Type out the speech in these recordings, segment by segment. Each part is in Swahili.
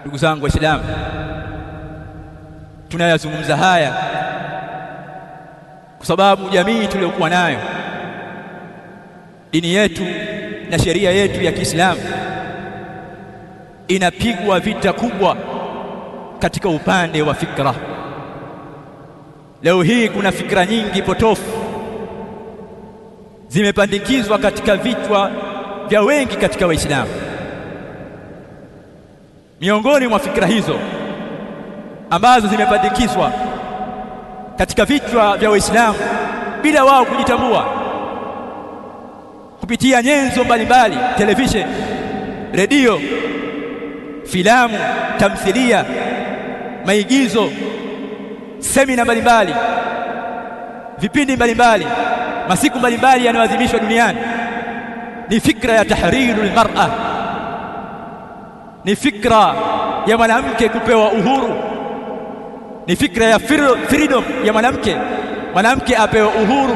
Ndugu zangu Waislamu, tunayazungumza haya kwa sababu jamii tuliyokuwa nayo, dini yetu na sheria yetu ya Kiislamu inapigwa vita kubwa katika upande wa fikra. Leo hii kuna fikra nyingi potofu zimepandikizwa katika vichwa vya wengi katika Waislamu. Miongoni mwa fikra hizo ambazo zimepandikizwa katika vichwa vya Waislamu bila wao kujitambua, kupitia nyenzo mbalimbali, television, redio, filamu, tamthilia, maigizo, semina mbalimbali, vipindi mbalimbali, masiku mbalimbali yanayoadhimishwa duniani, ni fikra ya tahrirul mar'a, ni fikra ya mwanamke kupewa uhuru, ni fikra ya freedom ya mwanamke apewe uhuru.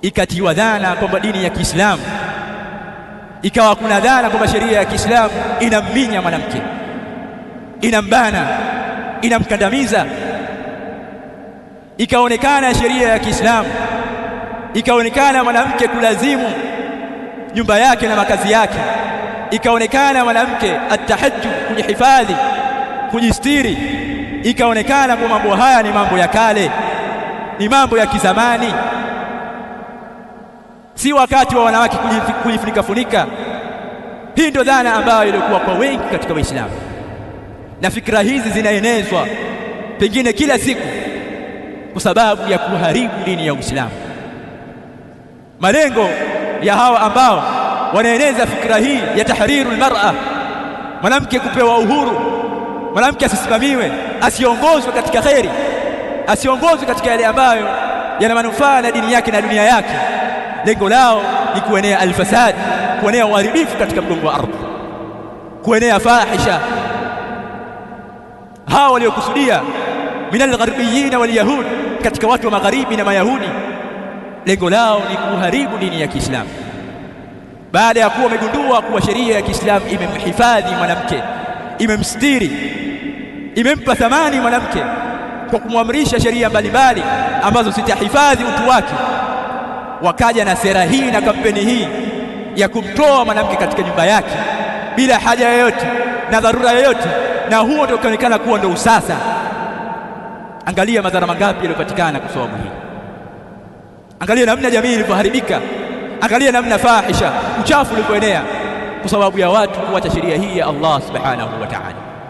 Ikatiwa dhana kwamba dini ya Kiislamu, ikawa kuna dhana kwamba sheria ya Kiislamu inamminya mwanamke, inambana, inamkandamiza. Ikaonekana sheria ya Kiislamu, ikaonekana mwanamke kulazimu nyumba yake na makazi yake, ikaonekana mwanamke atahajjud, kujihifadhi, kujistiri. Ikaonekana kwa mambo haya ni mambo ya kale, ni mambo ya kizamani, si wakati wa wanawake kujifunika. Hii ndio dhana ambayo ilikuwa kwa wengi katika Waislamu, na fikra hizi zinaenezwa pengine kila siku kwa sababu ya kuharibu dini ya Uislamu. Malengo ya hawa ambao wanaeneza fikra hii ya tahrirul mar'a, mwanamke kupewa uhuru, mwanamke asisimamiwe, asiongozwe katika kheri, asiongozwe katika yale ambayo yana manufaa na dini yake na dunia yake. Lengo lao ni kuenea alfasad, kuenea uharibifu katika mgongo wa ardhi, kuenea fahisha. Hawa waliokusudia minal gharbiyyin wal yahud, katika watu wa magharibi na Mayahudi, lengo lao ni kuharibu dini ya Kiislamu, baada ya kuwa wamegundua kuwa sheria ya Kiislamu imemhifadhi mwanamke, imemstiri, imempa thamani mwanamke kwa kumwamrisha sheria mbalimbali ambazo zitahifadhi utu wake. Wakaja na sera hii na kampeni hii ya kumtoa mwanamke katika nyumba yake bila haja yoyote na dharura yoyote, na huo ndio kaonekana kuwa ndio usasa. Angalia madhara mangapi yaliyopatikana kwa sababu hii. Angalia namna jamii ilivyoharibika, angalia namna fahisha, uchafu ulivyoenea kwa sababu ya watu kuacha sheria hii ya Allah subhanahu wa ta'ala.